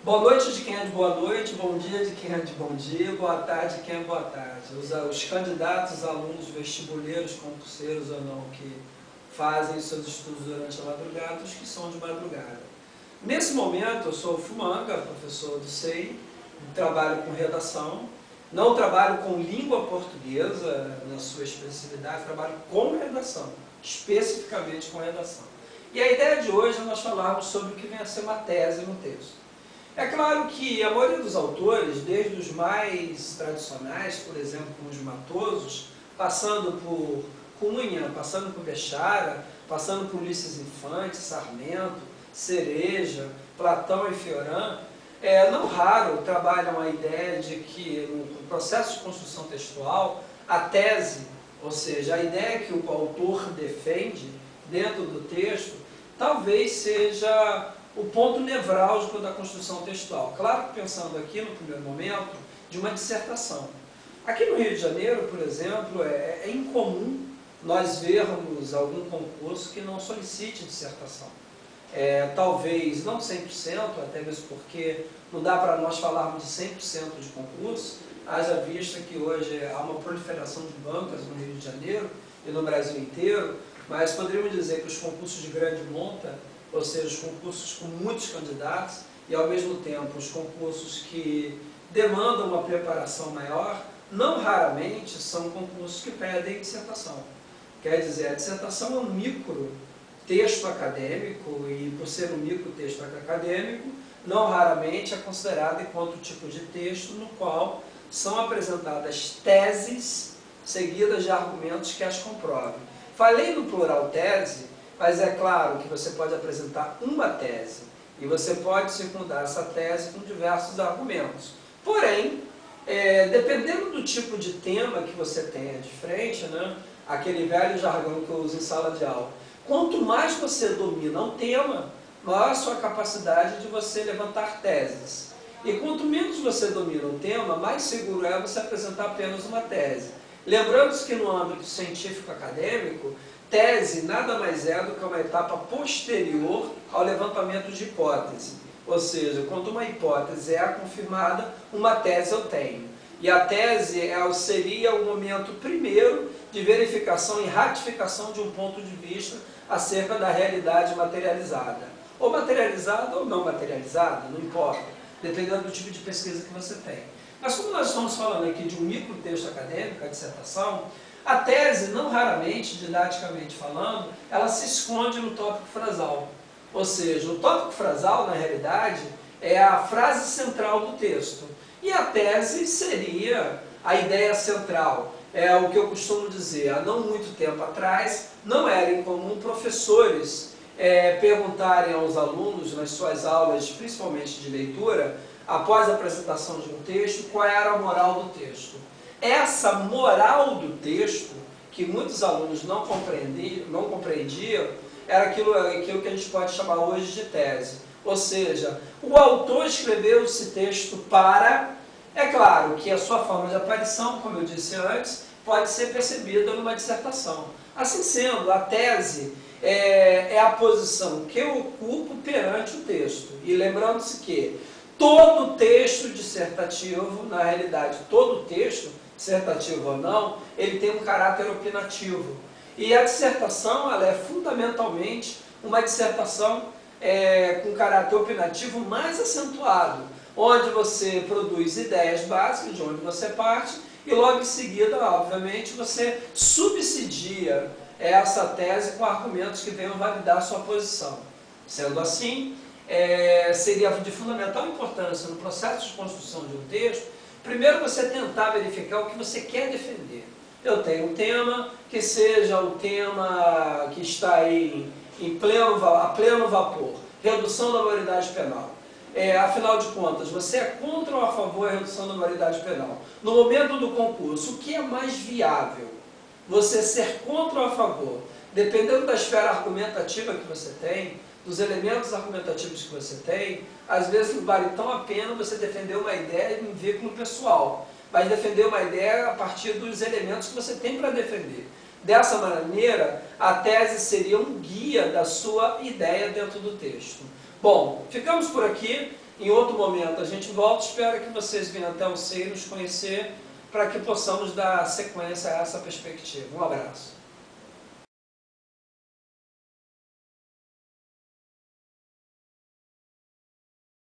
Boa noite de quem é de boa noite, bom dia de quem é de bom dia, boa tarde de quem é boa tarde. Os candidatos, alunos, vestibuleiros, concurseiros ou não, que fazem seus estudos durante a madrugada, os que são de madrugada. Nesse momento, eu sou o Fumanga, professor do SEI, trabalho com redação, não trabalho com língua portuguesa na sua especialidade, trabalho com redação, especificamente com redação. E a ideia de hoje é nós falarmos sobre o que vem a ser uma tese no texto. É claro que a maioria dos autores, desde os mais tradicionais, por exemplo, como os Matosos, passando por Cunha, passando por Bechara, passando por Ulisses Infante, Sarmento, Cereja, Platão e Fioran, não raro trabalham a ideia de que no processo de construção textual, a tese, ou seja, a ideia que o autor defende dentro do texto, talvez seja o ponto nevrálgico da construção textual. Claro que pensando aqui no primeiro momento de uma dissertação. Aqui no Rio de Janeiro, por exemplo, é incomum nós vermos algum concurso que não solicite dissertação. Talvez não 100%, até mesmo porque não dá para nós falarmos de 100% de concurso, haja vista que hoje há uma proliferação de bancas no Rio de Janeiro e no Brasil inteiro, mas poderíamos dizer que os concursos de grande monta, ou seja, os concursos com muitos candidatos e, ao mesmo tempo, os concursos que demandam uma preparação maior, não raramente são concursos que pedem dissertação. Quer dizer, a dissertação é um micro texto acadêmico e, por ser um micro texto acadêmico, não raramente é considerado enquanto tipo de texto no qual são apresentadas teses seguidas de argumentos que as comprovem. Falei no plural tese, mas é claro que você pode apresentar uma tese e você pode secundar essa tese com diversos argumentos. Porém, dependendo do tipo de tema que você tenha de frente, né, aquele velho jargão que eu uso em sala de aula, quanto mais você domina um tema, maior a sua capacidade de você levantar teses. E quanto menos você domina um tema, mais seguro é você apresentar apenas uma tese. Lembrando-se que no âmbito científico acadêmico, tese nada mais é do que uma etapa posterior ao levantamento de hipótese. Ou seja, quando uma hipótese é confirmada, uma tese eu tenho. E a tese seria o momento primeiro de verificação e ratificação de um ponto de vista acerca da realidade materializada. Ou materializada ou não materializada, não importa, dependendo do tipo de pesquisa que você tem. Mas como nós estamos falando aqui de um microtexto acadêmico, a dissertação, a tese, não raramente, didaticamente falando, ela se esconde no tópico frasal. Ou seja, o tópico frasal, na realidade, é a frase central do texto. E a tese seria a ideia central. É o que eu costumo dizer, há não muito tempo atrás, não era incomum professores perguntarem aos alunos nas suas aulas, principalmente de leitura, após a apresentação de um texto, qual era a moral do texto. Essa moral do texto, que muitos alunos não compreendiam, era aquilo que a gente pode chamar hoje de tese. Ou seja, o autor escreveu esse texto para... É claro que a sua forma de aparição, como eu disse antes, pode ser percebida numa dissertação. Assim sendo, a tese é a posição que eu ocupo perante o texto. E lembrando-se que todo texto dissertativo, na realidade, todo texto, dissertativo ou não, ele tem um caráter opinativo. E a dissertação, ela é fundamentalmente uma dissertação com caráter opinativo mais acentuado, onde você produz ideias básicas, de onde você parte, e logo em seguida, obviamente, você subsidia essa tese com argumentos que venham validar a sua posição. Sendo assim, seria de fundamental importância no processo de construção de um texto, primeiro você tentar verificar o que você quer defender. Eu tenho um tema que seja o tema que está aí a pleno vapor, redução da maioridade penal. Afinal de contas, você é contra ou a favor da redução da maioridade penal? No momento do concurso, o que é mais viável? Você ser contra ou a favor? Dependendo da esfera argumentativa que você tem, dos elementos argumentativos que você tem, às vezes não vale tão a pena você defender uma ideia em vínculo pessoal, mas defender uma ideia a partir dos elementos que você tem para defender. Dessa maneira, a tese seria um guia da sua ideia dentro do texto. Bom, ficamos por aqui. Em outro momento a gente volta, espero que vocês venham até o CEI nos conhecer, para que possamos dar sequência a essa perspectiva. Um abraço.